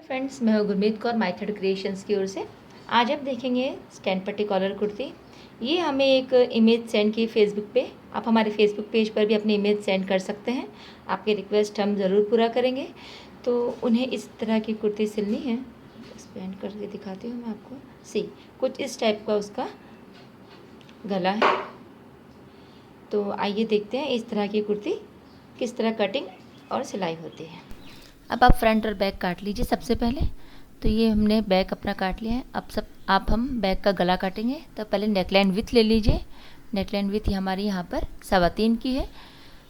Friends, मैं हूँ Gurmeet Kaur my third creations की ओर से। आज आप देखेंगे स्टैंड पट्टी कॉलर कुर्ती। ये हमें एक इमेज सेंड की फेसबुक पे। आप हमारे फेसबुक पेज पर भी अपनी इमेज सेंड कर सकते हैं। आपकी रिक्वेस्ट हम ज़रूर पूरा करेंगे। तो उन्हें इस तरह की कुर्ती सिलनी है। एक्सपेंड करके दिखाती हूँ मैं आपको। कुछ इस टाइप का उसका गला है। तो आइए देखते हैं इस तरह की कुर्ती किस तरह कटिंग और सिलाई होती है। अब आप फ्रंट और बैक काट लीजिए। सबसे पहले तो ये हमने बैक अपना काट लिया है। अब हम बैक का गला काटेंगे। तो पहले नेकलाइन विथ ले लीजिए। नेकलाइन विथ हमारी यहाँ पर 3.25 की है।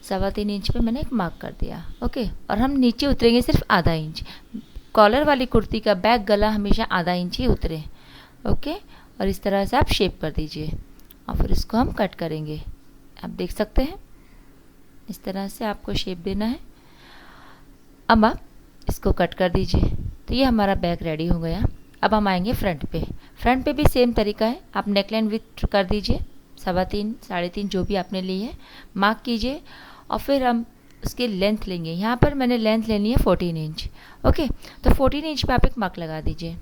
3.25 इंच पे मैंने एक मार्क कर दिया। ओके, और हम नीचे उतरेंगे सिर्फ आधा इंच। कॉलर वाली कुर्ती का बैक गला हमेशा आधा इंच ही उतरे। ओके, और इस तरह से आप शेप कर दीजिए और फिर इसको हम कट करेंगे। आप देख सकते हैं इस तरह से आपको शेप देना है। अब आप इसको कट कर दीजिए। तो ये हमारा बैक रेडी हो गया। अब हम आएंगे फ्रंट पे। फ्रंट पे भी सेम तरीका है। आप नेकलाइन विथ कर दीजिए 3.25 3.5 जो भी आपने ली है, मार्क कीजिए और फिर हम उसकी लेंथ लेंगे। यहाँ पर मैंने लेंथ लेनी है 14 इंच। ओके, तो 14 इंच पे आप एक मार्क लगा दीजिए।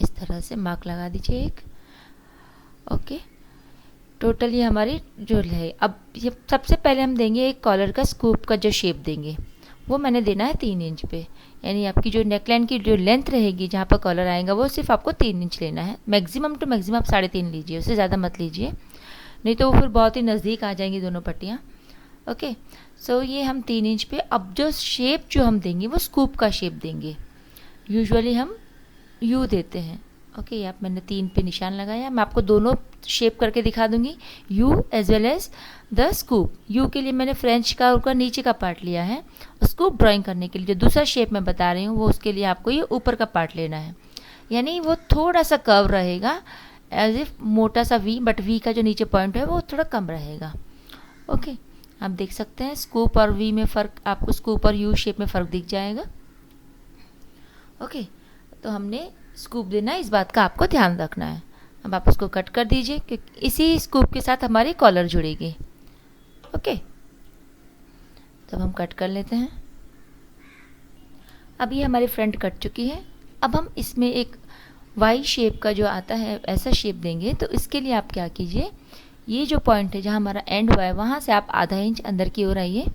इस तरह से मार्क लगा दीजिए एक। ओके, टोटल ये हमारी जो है। अब ये सबसे पहले हम देंगे एक कॉलर का स्कूप का जो शेप देंगे वो मैंने देना है 3 इंच पे। यानी आपकी जो नेकलाइन की जो लेंथ रहेगी जहाँ पर कॉलर आएगा वो सिर्फ आपको 3 इंच लेना है। मैक्सिमम टू मैक्सिमम आप 3.5 लीजिए, उससे ज़्यादा मत लीजिए, नहीं तो वो फिर बहुत ही नज़दीक आ जाएंगी दोनों पट्टियाँ। ओके, सो ये हम 3 इंच पे। अब जो शेप जो हम देंगे वो स्कूप का शेप देंगे। यूजुअली हम यू देते हैं। ओके, आप मैंने 3 पे निशान लगाया। मैं आपको दोनों शेप करके दिखा दूंगी, U as well as the scoop. U के लिए मैंने फ्रेंच का ऊपर नीचे का पार्ट लिया है। स्कूप ड्राइंग करने के लिए जो दूसरा शेप मैं बता रही हूँ वो उसके लिए आपको ये ऊपर का पार्ट लेना है। यानी वो थोड़ा सा कर्व रहेगा एज इफ मोटा सा वी, बट वी का जो नीचे पॉइंट है वो थोड़ा कम रहेगा। ओके, आप देख सकते हैं स्कूप और वी में फ़र्क, आपको स्कूप और यू शेप में फ़र्क दिख जाएगा। ओके, तो हमने स्कूप देना है, इस बात का आपको ध्यान रखना है। अब आप उसको कट कर दीजिए क्योंकि इसी स्कूप के साथ हमारी कॉलर जुड़ेगी। ओके, तब हम कट कर लेते हैं। अब ये हमारी फ्रंट कट चुकी है। अब हम इसमें एक वाई शेप का जो आता है ऐसा शेप देंगे। तो इसके लिए आप क्या कीजिए, ये जो पॉइंट है जहाँ हमारा एंड हुआ है वहाँ से आप आधा इंच अंदर की ओर आइए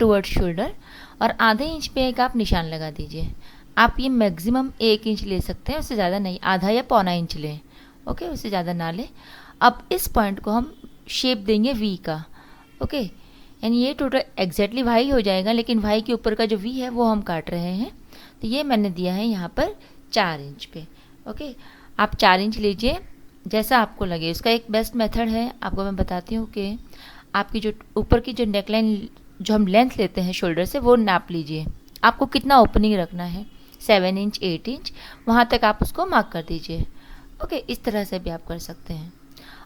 टुवर्ड्स शोल्डर, और आधे इंच पे एक आप निशान लगा दीजिए। आप ये मैक्सिमम 1 इंच ले सकते हैं, उससे ज़्यादा नहीं, आधा या पौना इंच लें। ओके, उससे ज़्यादा ना लें। अब इस पॉइंट को हम शेप देंगे वी का। ओके, यानी ये टोटल एग्जैक्टली वाई हो जाएगा, लेकिन वाई के ऊपर का जो वी है वो हम काट रहे हैं। तो ये मैंने दिया है यहाँ पर 4 इंच पे। ओके, आप 4 इंच लीजिए जैसा आपको लगे। उसका एक बेस्ट मेथड है, आपको मैं बताती हूँ कि आपकी जो ऊपर की जो नेकलाइन जो हम लेंथ लेते हैं शोल्डर से वो नाप लीजिए। आपको कितना ओपनिंग रखना है, 7 इंच 8 इंच, वहाँ तक आप उसको मार्क कर दीजिए। ओके, इस तरह से भी आप कर सकते हैं।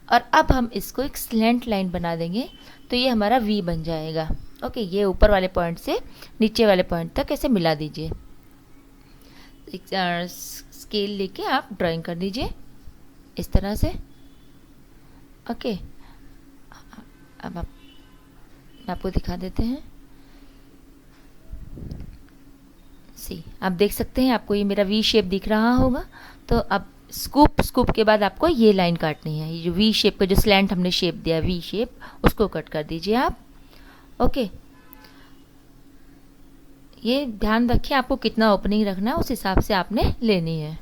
और अब हम इसको एक स्लेंट लाइन बना देंगे तो ये हमारा वी बन जाएगा। ओके, ये ऊपर वाले पॉइंट से नीचे वाले पॉइंट तक ऐसे मिला दीजिए। एक स्केल लेके आप ड्राइंग कर दीजिए इस तरह से। ओके, अब आपको दिखा देते हैं। आप देख सकते हैं, आपको ये मेरा वी शेप दिख रहा होगा। तो अब स्कूप के बाद आपको ये लाइन काटनी है। ये जो वी शेप का जो स्लैंट हमने शेप दिया वी शेप, उसको कट कर दीजिए आप। ओके, ये ध्यान रखिए आपको कितना ओपनिंग रखना है उस हिसाब से आपने लेनी है।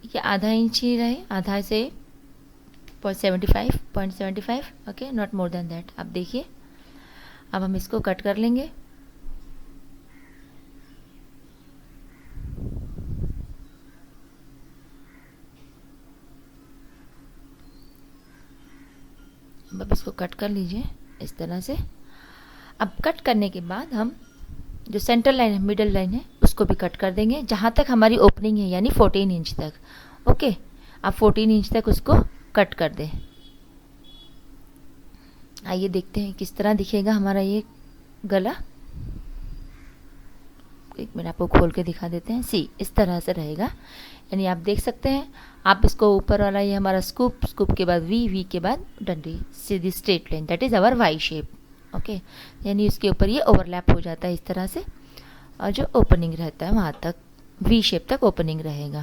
ये आधा इंच ही रहे, आधा से 0.75। Okay, not more than that. आप देखिए, अब हम इसको कट कर लेंगे। अब इसको कट कर लीजिए इस तरह से। अब कट करने के बाद हम जो सेंटर लाइन है, मिडल लाइन है, उसको भी कट कर देंगे जहाँ तक हमारी ओपनिंग है, यानी 14 इंच तक। ओके, आप 14 इंच तक उसको कट कर दें। आइए देखते हैं किस तरह दिखेगा हमारा ये गला। एक मिनट आपको खोल के दिखा देते हैं। इस तरह से रहेगा। यानी आप देख सकते हैं, आप इसको ऊपर वाला ये हमारा स्कूप के बाद वी के बाद डंडी, सीधी straight line, that is our Y shape. Okay, यानी उसके ऊपर ये ओवरलैप हो जाता है इस तरह से, और जो ओपनिंग रहता है वहाँ तक वी शेप तक ओपनिंग रहेगा।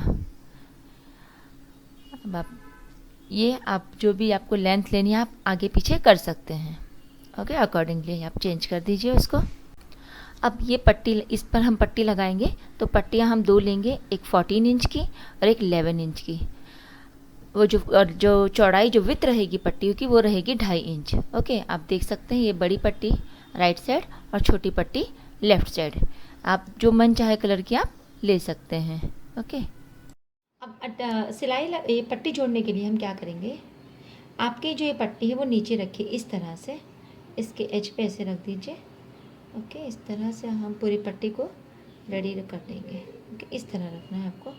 अब आप जो भी आपको लेंथ लेनी है आप आगे पीछे कर सकते हैं। ओके, अकॉर्डिंगली आप चेंज कर दीजिए उसको। अब ये पट्टी, इस पर हम पट्टी लगाएंगे, तो पट्टियाँ हम दो लेंगे, एक 14 इंच की और एक 11 इंच की। वो जो चौड़ाई जो विड्थ रहेगी पट्टियों की वो रहेगी 2.5 इंच। ओके, आप देख सकते हैं ये बड़ी पट्टी राइट साइड और छोटी पट्टी लेफ्ट साइड, आप जो मन चाहे कलर की आप ले सकते हैं। ओके, अब सिलाई ये पट्टी जोड़ने के लिए हम क्या करेंगे, आपकी जो ये पट्टी है वो नीचे रखिए इस तरह से, इसके एज पे ऐसे रख दीजिए। ओके, इस तरह से हम पूरी पट्टी को रेडी कर देंगे। ओके, इस तरह रखना है आपको।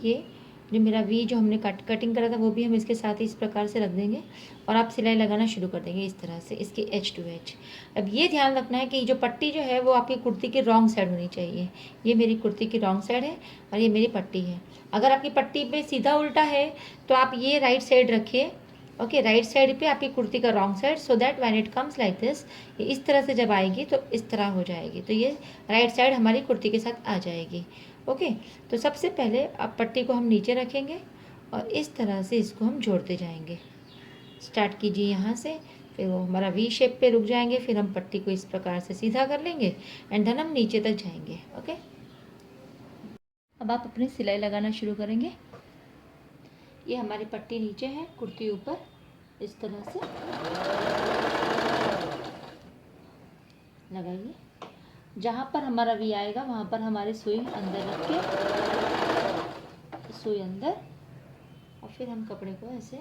ये जो मेरा वी जो हमने कटिंग करा था वो भी हम इसके साथ ही इस प्रकार से रख देंगे और आप सिलाई लगाना शुरू कर देंगे इस तरह से, इसके एज टू एज। अब ये ध्यान रखना है कि जो पट्टी जो है वो आपकी कुर्ती की रॉन्ग साइड होनी चाहिए। ये मेरी कुर्ती की रॉन्ग साइड है और ये मेरी पट्टी है। अगर आपकी पट्टी पे सीधा उल्टा है तो आप ये राइट साइड रखिए। ओके, राइट साइड पे आपकी कुर्ती का wrong side, so that when it comes like this, ये इस तरह से जब आएगी तो इस तरह हो जाएगी, तो ये राइट साइड हमारी कुर्ती के साथ आ जाएगी। ओके, तो सबसे पहले अब पट्टी को हम नीचे रखेंगे और इस तरह से इसको हम जोड़ते जाएंगे। स्टार्ट कीजिए यहाँ से, फिर वो हमारा वी शेप पे रुक जाएंगे, फिर हम पट्टी को इस प्रकार से सीधा कर लेंगे एंड देन हम नीचे तक जाएंगे। ओके, अब आप अपनी सिलाई लगाना शुरू करेंगे। ये हमारी पट्टी नीचे है, कुर्ती ऊपर, इस तरह से लगाइए। जहाँ पर हमारा वी आएगा वहाँ पर हमारी सुई अंदर रख के, सुई अंदर, और फिर हम कपड़े को ऐसे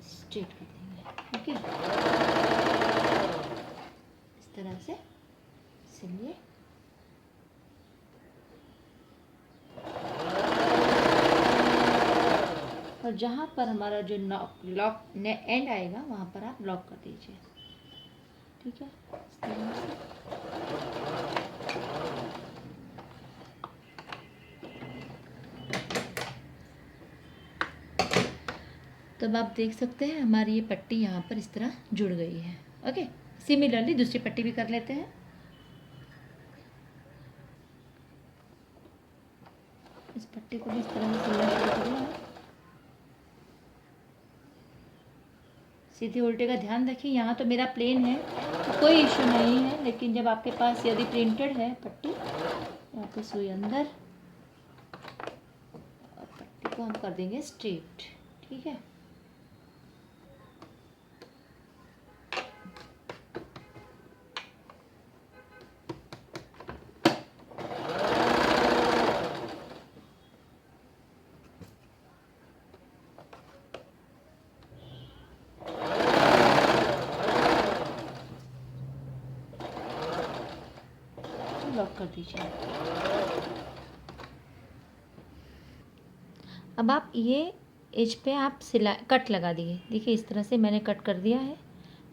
स्ट्रेट कर देंगे। ओके, इस तरह से सिलिए। और जहाँ पर हमारा जो लॉक एंड आएगा वहाँ पर आप लॉक कर दीजिए। ठीक है, इस तरह से। तब आप देख सकते हैं हमारी ये पट्टी यहाँ पर इस तरह जुड़ गई है। ओके, सिमिलरली दूसरी पट्टी भी कर लेते हैं। इस पट्टी को भी इस तरह से सिलना शुरू करिए आप। सीधे उल्टे का ध्यान रखिए। यहाँ तो मेरा प्लेन है तो कोई इशू नहीं है, लेकिन जब आपके पास यदि प्रिंटेड है पट्टी, यहाँ पे सुई अंदर और पट्टी को हम कर देंगे स्ट्रेट। ठीक है, लॉक कर दीजिए। अब आप ये एज पे आप सिलाई कट लगा दिए। देखिए इस तरह से मैंने कट कर दिया है।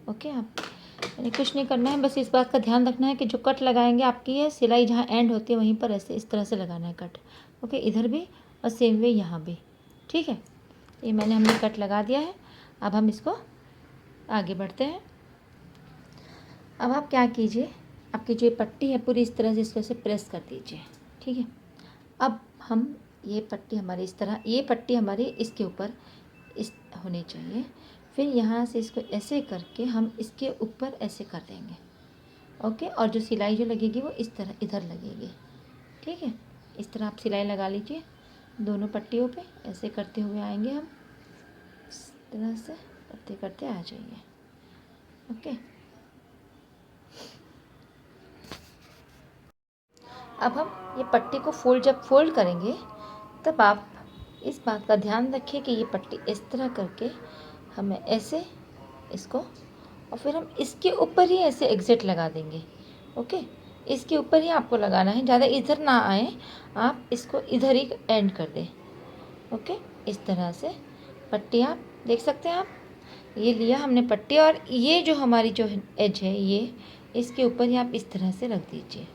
ओके, आप यानी कुछ नहीं करना है, बस इस बात का ध्यान रखना है कि जो कट लगाएंगे आपकी है सिलाई जहाँ एंड होती है वहीं पर ऐसे इस तरह से लगाना है कट। ओके, इधर भी और सेम वे यहाँ भी। ठीक है, ये हमने कट लगा दिया है। अब हम इसको आगे बढ़ते हैं। अब आप क्या कीजिए, आपकी जो पट्टी है पूरी इस तरह से इसको ऐसे प्रेस कर दीजिए। ठीक है, अब हम ये पट्टी हमारी इस तरह, ये पट्टी हमारी इसके ऊपर इस होनी चाहिए। फिर यहाँ से इसको ऐसे करके हम इसके ऊपर ऐसे कर देंगे। ओके, और जो सिलाई जो लगेगी वो इस तरह इधर लगेगी। ठीक है, इस तरह आप सिलाई लगा लीजिए दोनों पट्टियों पे। ऐसे करते हुए आएंगे हम, इस तरह से करते करते आ जाइए। ओके, अब हम ये पट्टी को जब फोल्ड करेंगे तब आप इस बात का ध्यान रखिए कि ये पट्टी इस तरह करके हमें ऐसे इसको, और फिर हम इसके ऊपर ही ऐसे एग्जिट लगा देंगे। ओके, इसके ऊपर ही आपको लगाना है, ज़्यादा इधर ना आए, आप इसको इधर ही एंड कर दें। ओके, इस तरह से पट्टी आप देख सकते हैं। आप ये लिया हमने पट्टी, और ये जो हमारी जो एज है ये इसके ऊपर ही आप इस तरह से रख दीजिए।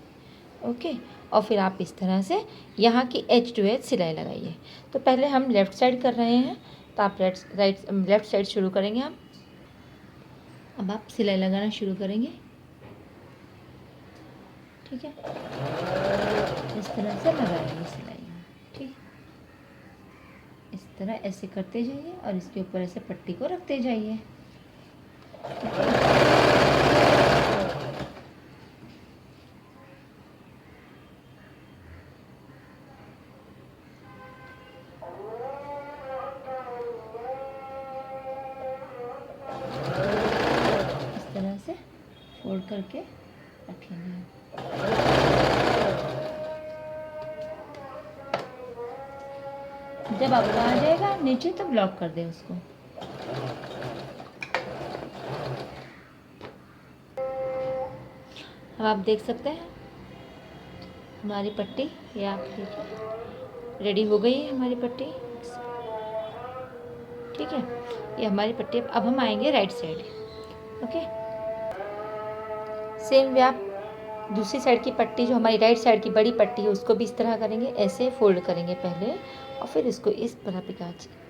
ओके, और फिर आप इस तरह से यहाँ की एज टू एज सिलाई लगाइए। तो पहले हम लेफ़्ट साइड कर रहे हैं, तो आप लेफ़्ट साइड शुरू करेंगे हम। अब आप सिलाई लगाना शुरू करेंगे। ठीक है, इस तरह से लगाएंगे सिलाई। ठीक, इस तरह ऐसे करते जाइए और इसके ऊपर ऐसे पट्टी को रखते जाइए। इस तरह से फोल्ड करके रखेंगे। जब आपका आ जाएगा नीचे तो ब्लॉक कर दें उसको। अब आप देख सकते हैं हमारी पट्टी, ये आप देखिए रेडी हो गई है हमारी पट्टी। ठीक है, ये हमारी पट्टी। अब हम आएंगे right side. Okay, same way आप दूसरी साइड की पट्टी, जो हमारी राइट साइड की बड़ी पट्टी है, उसको भी इस तरह करेंगे। ऐसे फोल्ड करेंगे पहले और फिर इसको इस तरह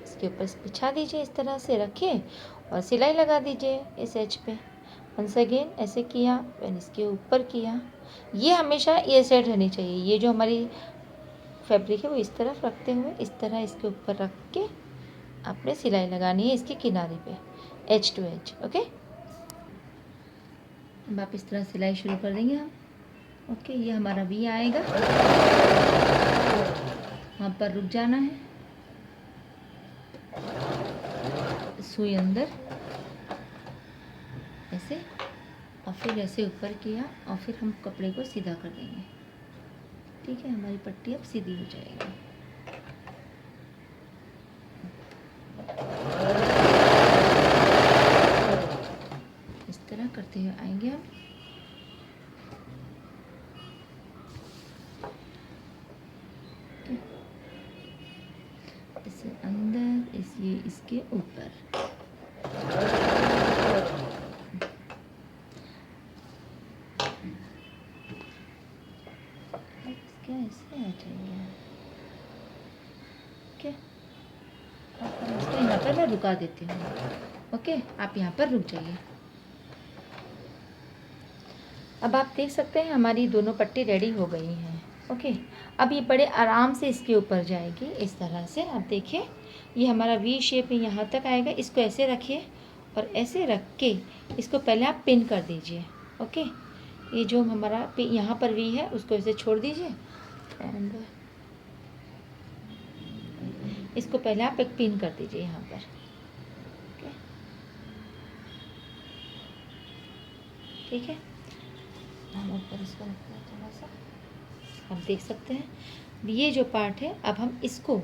इसके ऊपर बिछा दीजिए, इस तरह से रखिए और सिलाई लगा दीजिए इस एज पे। वंस अगेन ऐसे किया, फिर इसके ऊपर किया। ये हमेशा ये साइड रहनी चाहिए। ये जो हमारी फैब्रिक है वो इस तरफ रखते हुए इस तरह इसके ऊपर रख के आपने सिलाई लगानी है इसके किनारे पे, एज टू एज। ओके, अब आप इस तरह सिलाई शुरू कर देंगे हम। ओके, ये हमारा वी आएगा, वहाँ पर रुक जाना है, सुई अंदर ऐसे और फिर ऐसे ऊपर किया और फिर हम कपड़े को सीधा कर देंगे। ठीक है, हमारी पट्टी अब सीधी हो जाएगी। इस तरह करते हुए आएंगे हम। इसे अंदर, इसे इसके ऊपर। क्या ऐसे आ जाएगा? ओके, इसको यहाँ पर मैं रुका देती हूँ। ओके, आप यहाँ पर रुक जाइए। अब आप देख सकते हैं हमारी दोनों पट्टी रेडी हो गई हैं। ओके, अब ये बड़े आराम से इसके ऊपर जाएगी इस तरह से। आप देखिए ये हमारा वी शेप में यहाँ तक आएगा। इसको ऐसे रखिए और ऐसे रख के इसको पहले आप पिन कर दीजिए। ओके, ये जो हमारा यहाँ पर वी है उसको ऐसे छोड़ दीजिए एंड इसको पहले आप एक पिन कर दीजिए यहाँ पर। ओके, ठीक है, हम ऊपर इसको रखते हैं थोड़ा सा। आप देख सकते हैं ये जो पार्ट है, अब हम इसको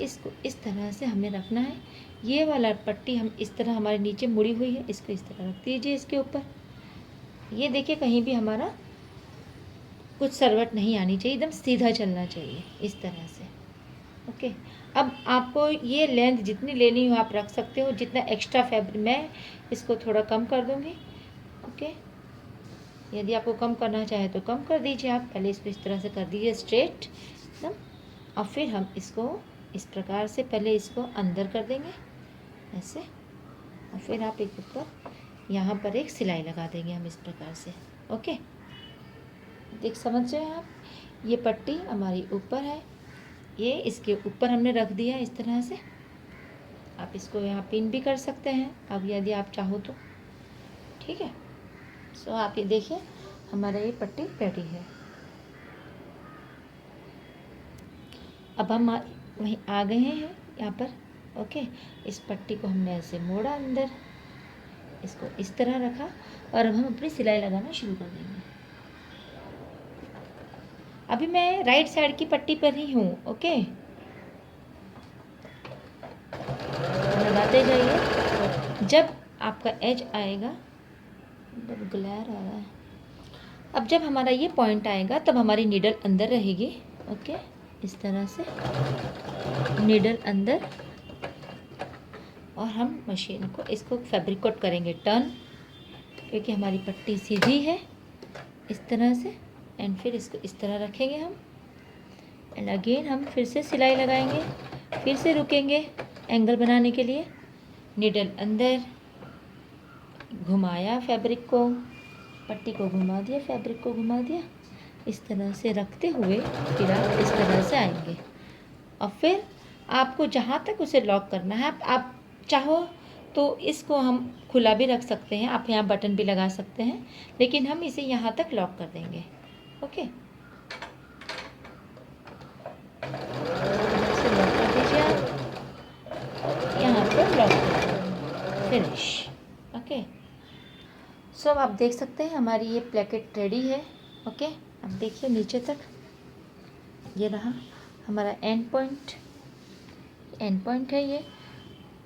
इस तरह से हमें रखना है। ये वाला पट्टी हम इस तरह हमारे नीचे मुड़ी हुई है, इसको इस तरह रख दीजिए इसके ऊपर। ये देखिए कहीं भी हमारा कुछ सरवट नहीं आनी चाहिए, एकदम सीधा चलना चाहिए इस तरह से। ओके, अब आपको ये लेंथ जितनी लेनी हो आप रख सकते हो। जितना एक्स्ट्रा फैब्रिक, मैं इसको थोड़ा कम कर दूँगी। ओके, यदि आपको कम करना चाहे तो कम कर दीजिए। आप पहले इसको इस तरह से कर दीजिए स्ट्रेट एकदम, और फिर हम इसको इस प्रकार से पहले इसको अंदर कर देंगे ऐसे, और फिर आप एक ऊपर यहाँ पर एक सिलाई लगा देंगे हम इस प्रकार से। ओके, देख समझ रहे हैं आप, ये पट्टी हमारी ऊपर है, ये इसके ऊपर हमने रख दिया इस तरह से। आप इसको यहाँ पिन भी कर सकते हैं अब यदि आप चाहो तो। ठीक है, सो आप ये देखिए हमारा ये पट्टी रेडी है। अब हम वहीं आ गए हैं यहाँ पर। ओके, इस पट्टी को हमने ऐसे मोड़ा अंदर, इसको इस तरह रखा और अब हम अपनी सिलाई लगाना शुरू कर देंगे। अभी मैं राइट साइड की पट्टी पर ही हूँ। ओके, लगाते जाइए। जब आपका एज आएगा, ग्लेयर आ रहा है, अब जब हमारा ये पॉइंट आएगा तब हमारी नीडल अंदर रहेगी। ओके, इस तरह से नीडल अंदर, और हम मशीन को इसको फैब्रिक कोट करेंगे टर्न, क्योंकि हमारी पट्टी सीधी है इस तरह से। एंड फिर इसको इस तरह रखेंगे हम, एंड अगेन हम फिर से सिलाई लगाएंगे, फिर से रुकेंगे एंगल बनाने के लिए। नीडल अंदर, घुमाया फैब्रिक को, पट्टी को घुमा दिया, फैब्रिक को घुमा दिया, इस तरह से रखते हुए फिर आप इस तरह से आएंगे। और फिर आपको जहाँ तक उसे लॉक करना है, आप चाहो तो इसको हम खुला भी रख सकते हैं, आप यहाँ बटन भी लगा सकते हैं, लेकिन हम इसे यहाँ तक लॉक कर देंगे। ओके, इसे लॉक कर दीजिए आप, यहाँ पर लॉक कर दीजिए, फिनिश। ओके, सो अब आप देख सकते हैं हमारी ये प्लेकेट रेडी है। ओके, अब देखिए नीचे तक, ये रहा हमारा एंड पॉइंट है ये।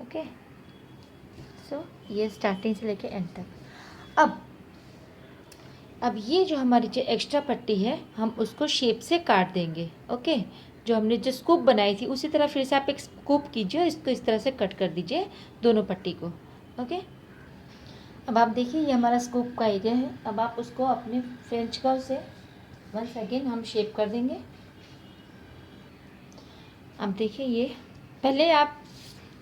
ओके, सो ये स्टार्टिंग से लेके एंड तक। अब ये जो हमारी जो एक्स्ट्रा पट्टी है, हम उसको शेप से काट देंगे। ओके, जो हमने जो स्कूप बनाई थी उसी तरह फिर से आप एक स्कूप कीजिए और इसको इस तरह से कट कर दीजिए दोनों पट्टी को। ओके, अब आप देखिए ये हमारा स्कूप का एरिया है। अब आप उसको अपने फ्रेंच कर्व से वंस अगेन हम शेप कर देंगे। अब देखिए ये पहले आप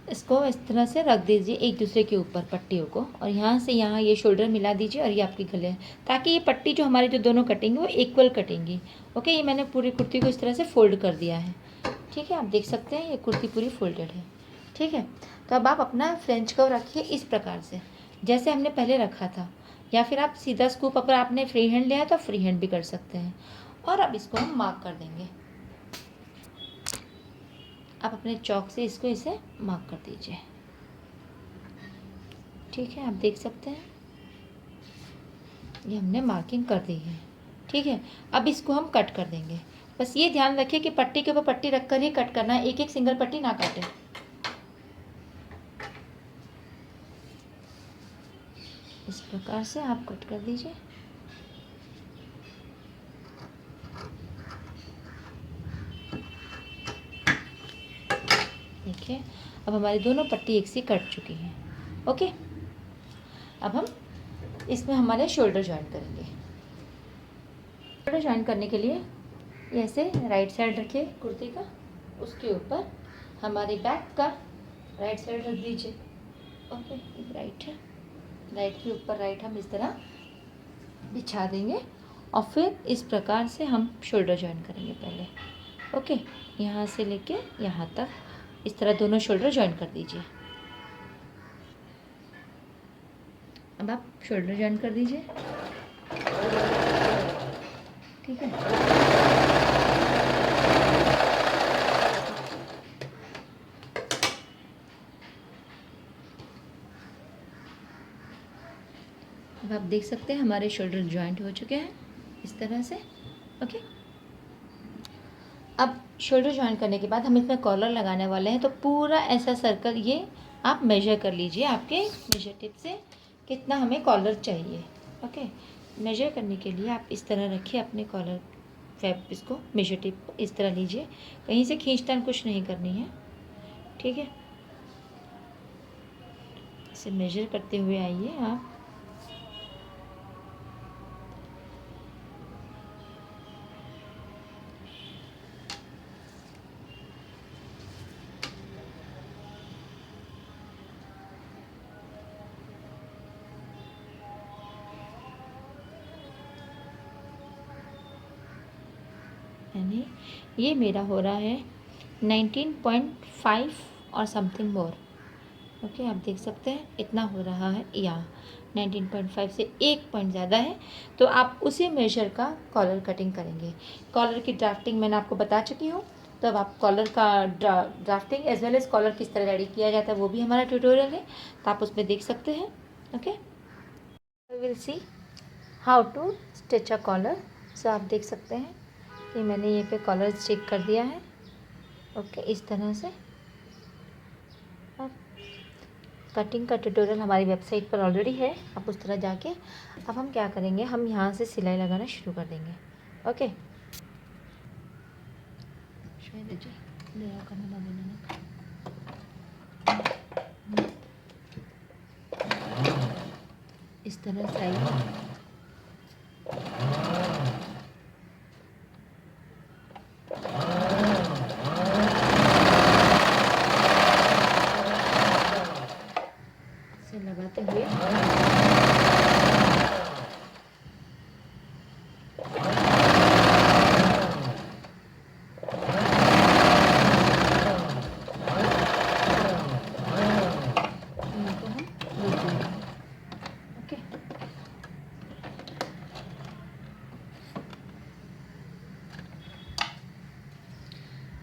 इसको इस तरह से रख दीजिए एक दूसरे के ऊपर पट्टियों को, और यहाँ से यहाँ ये शोल्डर मिला दीजिए और ये आपकी गले है, ताकि ये पट्टी जो हमारी जो दोनों कटेंगे वो इक्वल कटेंगी। ओके, ये मैंने पूरी कुर्ती को इस तरह से फोल्ड कर दिया है। ठीक है, आप देख सकते हैं ये कुर्ती पूरी फोल्डेड है। ठीक है, तो अब आप अपना फ्रेंच कर्व रखिए इस प्रकार से जैसे हमने पहले रखा था, या फिर आप सीधा स्कूप अगर आपने फ्री हैंड लिया है तो फ्री हैंड भी कर सकते हैं। और अब इसको हम मार्क कर देंगे। आप अपने चौक से इसको इसे मार्क कर दीजिए। ठीक है, आप देख सकते हैं ये हमने मार्किंग कर दी है। ठीक है, अब इसको हम कट कर देंगे। बस ये ध्यान रखिए कि पट्टी के ऊपर पट्टी रखकर ही कट करना है, एक एक सिंगल पट्टी ना काटें। इस प्रकार से आप कट कर दीजिए। देखिए अब हमारी दोनों पट्टी एक सी कट चुकी हैं। ओके, अब हम इसमें हमारे शोल्डर जॉइन करेंगे। शोल्डर जॉइन करने के लिए ऐसे राइट साइड रखिए कुर्ती का, उसके ऊपर हमारे बैक का राइट साइड रख दीजिए। ओके, एक राइट है, राइट के ऊपर राइट हम इस तरह बिछा देंगे और फिर इस प्रकार से हम शोल्डर जॉइन करेंगे पहले। ओके, यहाँ से लेके यहाँ तक इस तरह दोनों शोल्डर जॉइन कर दीजिए। अब आप शोल्डर जॉइन कर दीजिए। ठीक है, अब आप देख सकते हैं हमारे शोल्डर जॉइंट हो चुके हैं इस तरह से। ओके, अब शोल्डर जॉइन करने के बाद हम इसमें कॉलर लगाने वाले हैं, तो पूरा ऐसा सर्कल ये आप मेजर कर लीजिए आपके मेजर टिप से कितना हमें कॉलर चाहिए। ओके, मेजर करने के लिए आप इस तरह रखिए अपने कॉलर फैब, इसको मेजर टिप को इस तरह लीजिए, कहीं से खींचतान कुछ नहीं करनी है। ठीक है, इसे मेजर करते हुए आइए आप। यानी ये मेरा हो रहा है 19.5 और समथिंग मोर। ओके, आप देख सकते हैं इतना हो रहा है, यहाँ 19.5 से 1 पॉइंट ज़्यादा है, तो आप उसी मेजर का कॉलर कटिंग करेंगे। कॉलर की ड्राफ्टिंग मैंने आपको बता चुकी हूँ, तो अब आप कॉलर का drafting as well as collar किस तरह रेडी किया जाता है वो भी हमारा ट्यूटोरियल है, तो आप उसमें देख सकते हैं। Okay, we will see how to stitch a collar. So आप देख सकते हैं कि मैंने ये पे कॉलर स्टिक कर दिया है। ओके, इस तरह से कटिंग का ट्यूटोरियल हमारी वेबसाइट पर ऑलरेडी है, आप उस तरह जाके। अब हम क्या करेंगे, हम यहाँ से सिलाई लगाना शुरू कर देंगे। ओके, इस तरह से आइए। लगाते हुए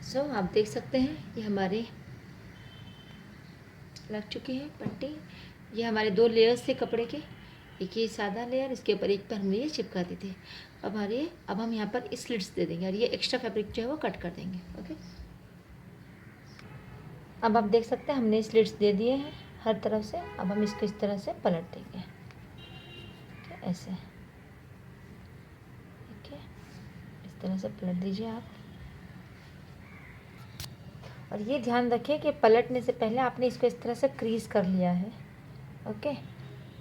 सो आप देख सकते हैं ये हमारे लग चुके हैं पट्टी। ये हमारे 2 लेयर्स थे कपड़े के, एक ये सादा लेयर, इसके ऊपर एक पर हमने ये चिपका दी थी। अब हम यहाँ पर स्लिट्स दे देंगे और ये एक्स्ट्रा फैब्रिक जो है वो कट कर देंगे। ओके, अब आप देख सकते हैं हमने स्लिट्स दे दिए हैं हर तरफ से। अब हम इसको इस तरह से पलट देंगे, ऐसे। ठीक है, इस तरह से पलट दीजिए आप। और ये ध्यान रखिए कि पलटने से पहले आपने इसको इस तरह से क्रीज कर लिया है। ओके,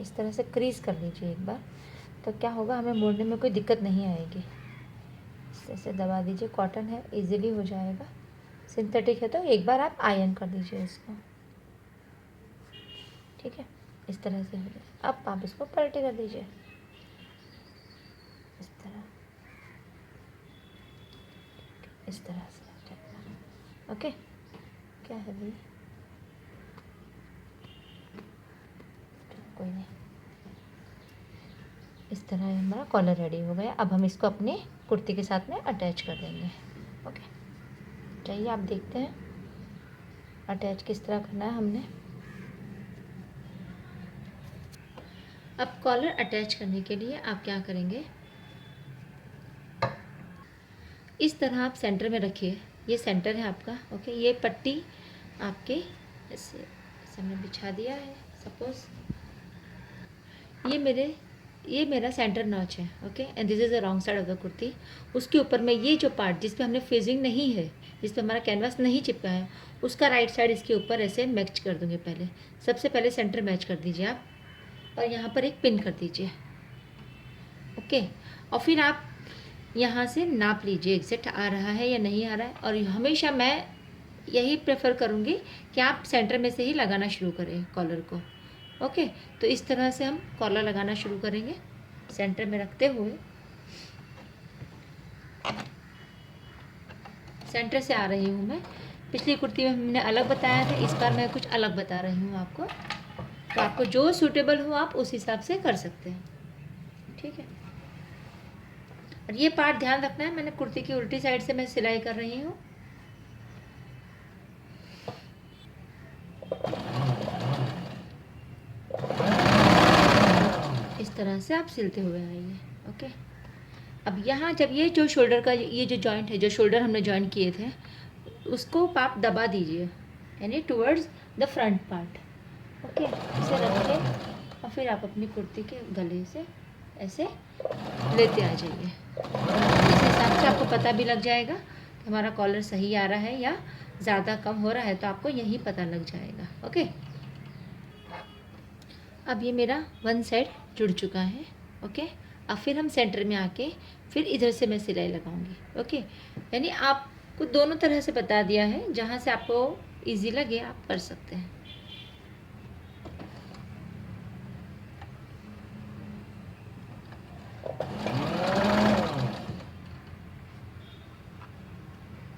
इस तरह से क्रीज कर लीजिए एक बार, तो क्या होगा, हमें मोड़ने में कोई दिक्कत नहीं आएगी। इस तरह से दबा दीजिए, कॉटन है इजीली हो जाएगा, सिंथेटिक है तो एक बार आप आयरन कर दीजिए इसको। ठीक है, इस तरह से हो जाए। अब आप इसको पलटी कर दीजिए इस तरह, इस तरह से। ओके, क्या है भाई, कोई नहीं। इस तरह हमारा कॉलर रेडी हो गया। अब हम इसको अपने कुर्ती के साथ में अटैच कर देंगे। ओके, चाहिए आप देखते हैं अटैच किस तरह करना है हमने। अब कॉलर अटैच करने के लिए आप क्या करेंगे, इस तरह आप सेंटर में रखिए, ये सेंटर है आपका। ओके, ये पट्टी आपके ऐसे हमने बिछा दिया है। सपोज ये मेरा सेंटर नॉच है। Okay, and this is the wrong side of the kurti. उसके ऊपर मैं ये जो पार्ट जिस पे हमने फेजिंग नहीं है, जिस पे हमारा कैनवास नहीं चिपका है, उसका राइट साइड इसके ऊपर ऐसे मैच कर दूँगी। सबसे पहले सेंटर मैच कर दीजिए आप, और यहाँ पर एक पिन कर दीजिए। ओके, और फिर आप यहाँ से नाप लीजिए एग्जैक्ट आ रहा है या नहीं आ रहा है। और हमेशा मैं यही प्रेफर करूँगी कि आप सेंटर में से ही लगाना शुरू करें कॉलर को। ओके, तो इस तरह से हम कॉलर लगाना शुरू करेंगे सेंटर में रखते हुए। सेंटर से आ रही हूँ मैं। पिछली कुर्ती में हमने अलग बताया था, इस बार मैं कुछ अलग बता रही हूँ आपको, तो आपको जो सूटेबल हो आप उस हिसाब से कर सकते हैं। ठीक है, और ये पार्ट ध्यान रखना है, मैंने कुर्ती की उल्टी साइड से मैं सिलाई कर रही हूँ। इस तरह से आप सिलते हुए आइए। ओके, अब यहाँ जब ये जो शोल्डर का ये जो जॉइंट है, जो शोल्डर हमने जॉइन किए थे, उसको आप दबा दीजिए, यानी towards the front part. Okay, इसे रखिए और फिर आप अपनी कुर्ती के गले से ऐसे लेते आ जाइए। इस हिसाब से आपको पता भी लग जाएगा कि हमारा कॉलर सही आ रहा है या ज़्यादा कम हो रहा है, तो आपको यही पता लग जाएगा। ओके, अब ये मेरा वन साइड जुड़ चुका है। ओके, अब फिर हम सेंटर में आके फिर इधर से मैं सिलाई लगाऊंगी। ओके, यानी आपको दोनों तरह से बता दिया है, जहाँ से आपको इजी लगे आप कर सकते हैं।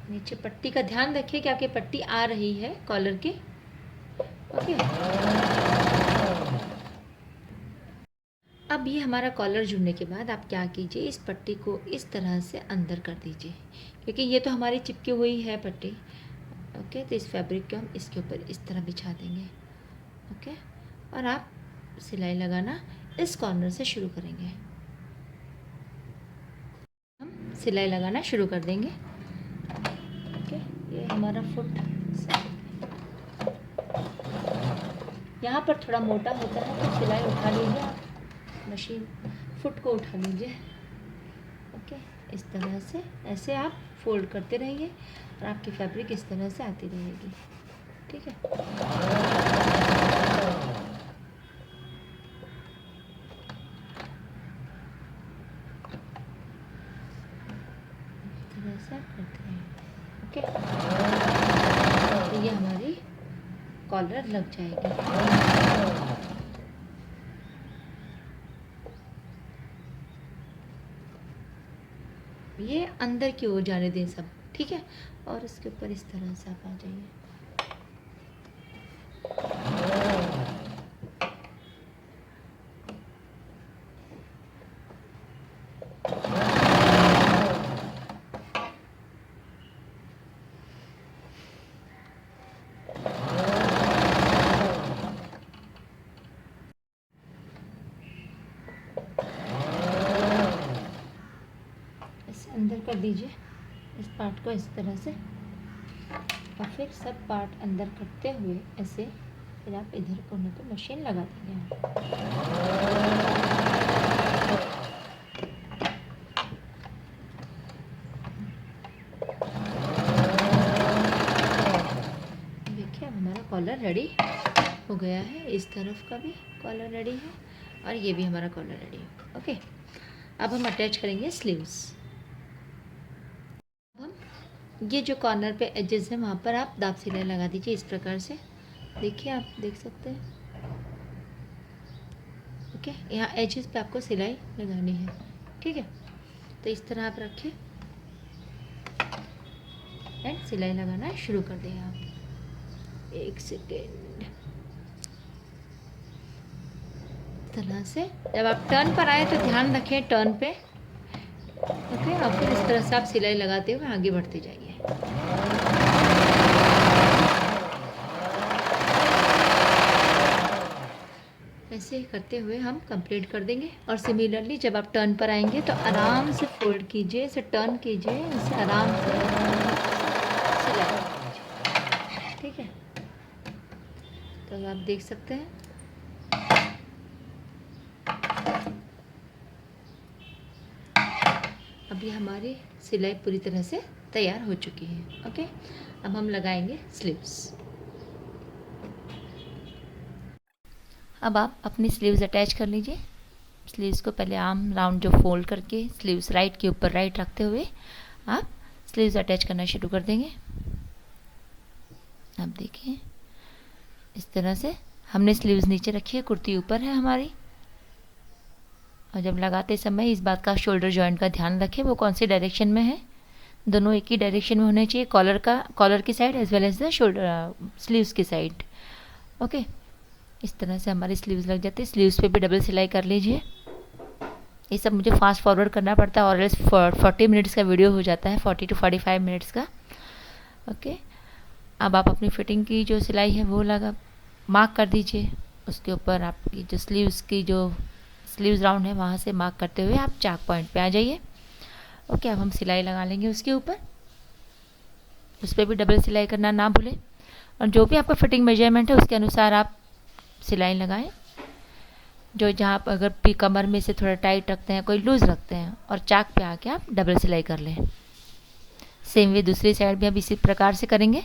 नीचे पट्टी का ध्यान रखिए कि आपकी पट्टी आ रही है कॉलर के। ओके, अब ये हमारा कॉलर जुड़ने के बाद आप क्या कीजिए, इस पट्टी को इस तरह से अंदर कर दीजिए, क्योंकि ये तो हमारी चिपकी हुई है पट्टी। ओके, तो इस फैब्रिक को हम इसके ऊपर इस तरह बिछा देंगे। ओके, और आप सिलाई लगाना इस कॉर्नर से शुरू करेंगे। हम सिलाई लगाना शुरू कर देंगे। ओके, ये हमारा फुट यहाँ पर थोड़ा मोटा होता है, तो सिलाई उठा लीजिए आप, मशीन फुट को उठा लीजिए। ओके, इस तरह से ऐसे आप फोल्ड करते रहिए और आपकी फैब्रिक इस तरह से आती रहेगी। ठीक है, इस तरह से आप करते रहेंगे। ओके, तो ये हमारी कॉलर लग जाएगी। ये अंदर की ओर जाने दें सब। ठीक है, और इसके ऊपर इस तरह से आप आ जाइए। कर दीजिए इस पार्ट को इस तरह से, और फिर सब पार्ट अंदर करते हुए ऐसे, फिर आप इधर कोने पे मशीन लगा देंगे। देखिए अब हमारा कॉलर रेडी हो गया है। इस तरफ का भी कॉलर रेडी है और ये भी हमारा कॉलर रेडी है। ओके, अब हम अटैच करेंगे स्लीव्स। अब हम ये जो कॉर्नर पे एजेस है वहाँ पर आप दाब सिलाई लगा दीजिए इस प्रकार से। देखिए आप देख सकते हैं। ओके, यहाँ एजेस पे आपको सिलाई लगानी है। ठीक है, तो इस तरह आप रखिए एंड सिलाई लगाना शुरू कर दें आप। एक सेकेंड, तरह से जब आप टर्न पर आए तो ध्यान रखें टर्न पे। ओके, और फिर इस तरह से आप सिलाई लगाते हुए आगे बढ़ते जाइए। ऐसे ही करते हुए हम कंप्लीट कर देंगे। और सिमिलरली जब आप टर्न पर आएंगे तो आराम से फोल्ड कीजिए, इसे टर्न कीजिए, इसे आराम से सिलाई कीजिए। ठीक है, तो आप देख सकते हैं अभी हमारी सिलाई पूरी तरह से तैयार हो चुकी है। ओके, अब हम लगाएंगे स्लीव्स। अब आप अपनी स्लीव्स अटैच कर लीजिए। स्लीव्स को पहले आर्म राउंड जो फोल्ड करके स्लीव्स राइट के ऊपर राइट रखते हुए आप स्लीव्स अटैच करना शुरू कर देंगे। आप देखिए इस तरह से हमने स्लीव्स नीचे रखी है, कुर्ती ऊपर है हमारी। और जब लगाते समय इस बात का शोल्डर जॉइंट का ध्यान रखें वो कौन सी डायरेक्शन में है। दोनों एक ही डायरेक्शन में होने चाहिए, कॉलर की side as well as the shoulder sleeves की साइड। ओके, इस तरह से हमारी स्लीव्स लग जाती है। स्लीव्स पे भी डबल सिलाई कर लीजिए। ये सब मुझे फास्ट फॉरवर्ड करना पड़ता है और एल्स 40 मिनट्स का वीडियो हो जाता है, 40 to 45 मिनट्स का। ओके, अब आप अपनी फिटिंग की जो सिलाई है वो मार्क कर दीजिए। उसके ऊपर आपकी जो स्लीव्स राउंड है वहाँ से मार्क करते हुए आप चाक पॉइंट पे आ जाइए। ओके, अब हम सिलाई लगा लेंगे उसके ऊपर। उस पर भी डबल सिलाई करना ना भूलें। और जो भी आपका फिटिंग मेजरमेंट है उसके अनुसार आप सिलाई लगाएं। जो जहाँ पर अगर भी कमर में से थोड़ा टाइट रखते हैं, कोई लूज़ रखते हैं, और चाक पे आके आप डबल सिलाई कर लें। सेम वे दूसरी साइड भी हम इसी प्रकार से करेंगे।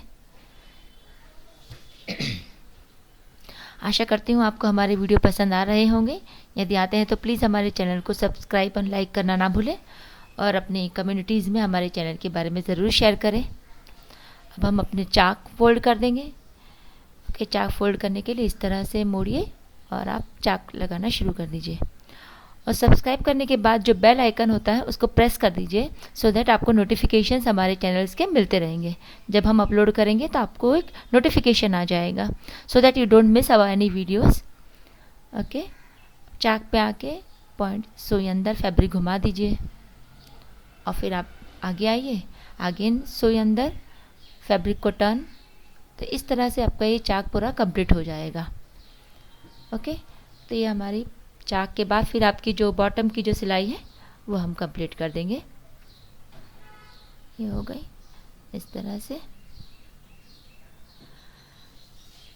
आशा करती हूँ आपको हमारे वीडियो पसंद आ रहे होंगे। यदि आते हैं तो प्लीज़ हमारे चैनल को सब्सक्राइब और लाइक करना ना भूलें और अपनी कम्युनिटीज़ में हमारे चैनल के बारे में ज़रूर शेयर करें। अब हम अपने चाक फोल्ड कर देंगे। ओके, चाक फोल्ड करने के लिए इस तरह से मोड़िए और आप चाक लगाना शुरू कर दीजिए। और सब्सक्राइब करने के बाद जो बेल आइकन होता है उसको प्रेस कर दीजिए, सो दैट आपको नोटिफिकेशंस हमारे चैनल्स के मिलते रहेंगे। जब हम अपलोड करेंगे तो आपको एक नोटिफिकेशन आ जाएगा, so that you don't miss our any videos. Okay, chalk पे आके पॉइंट सुई अंदर फैब्रिक घुमा दीजिए और फिर आप आगे आइए, अगेन सुई अंदर फैब्रिक को टर्न। तो इस तरह से आपका ये चाक पूरा कंप्लीट हो जाएगा। ओके, तो ये हमारी चाक के बाद फिर आपकी जो बॉटम की जो सिलाई है वो हम कंप्लीट कर देंगे। ये हो गई इस तरह से।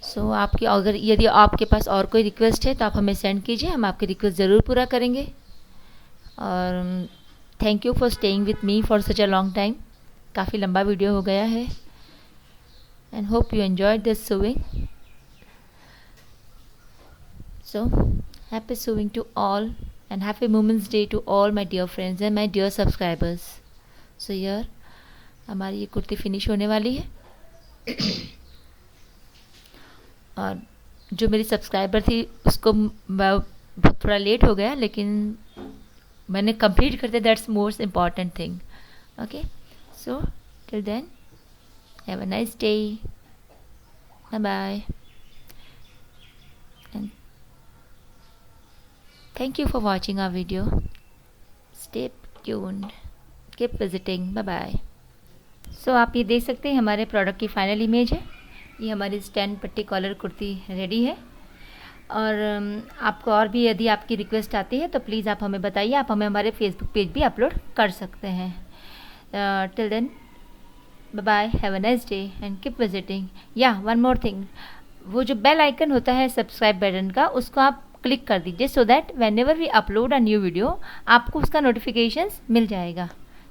सो आपकी अगर यदि आपके पास और कोई रिक्वेस्ट है तो आप हमें सेंड कीजिए, हम आपकी रिक्वेस्ट ज़रूर पूरा करेंगे। और thank you for staying with me for such a long time. काफ़ी लंबा वीडियो हो गया है and hope you enjoyed this sewing. So happy sewing to all and happy Women's Day to all my dear friends and my dear subscribers. So here हमारी ये kurti finish होने वाली है। और जो मेरी सब्सक्राइबर थी उसको थोड़ा लेट हो गया, लेकिन मैंने कंप्लीट कर दिया। That's most important thing. Okay, so till then have a nice day, bye bye, and thank you for watching our video. Stay tuned, keep visiting, bye bye. So आप ये देख सकते हैं हमारे प्रोडक्ट की फाइनल इमेज है। ये हमारी स्टैंड पट्टी कॉलर कुर्ती रेडी है। और आपको और भी यदि आपकी रिक्वेस्ट आती है तो प्लीज़ आप हमें बताइए। आप हमें हमारे फेसबुक पेज भी अपलोड कर सकते हैं। Till then bye bye, have a nice day and keep visiting. या वन मोर थिंग, वो जो बेल आइकन होता है सब्सक्राइब बटन का, उसको आप क्लिक कर दीजिए so that whenever we upload a new video आपको उसका नोटिफिकेशंस मिल जाएगा।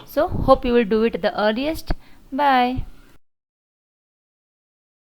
So hope you will do it the earliest. Bye.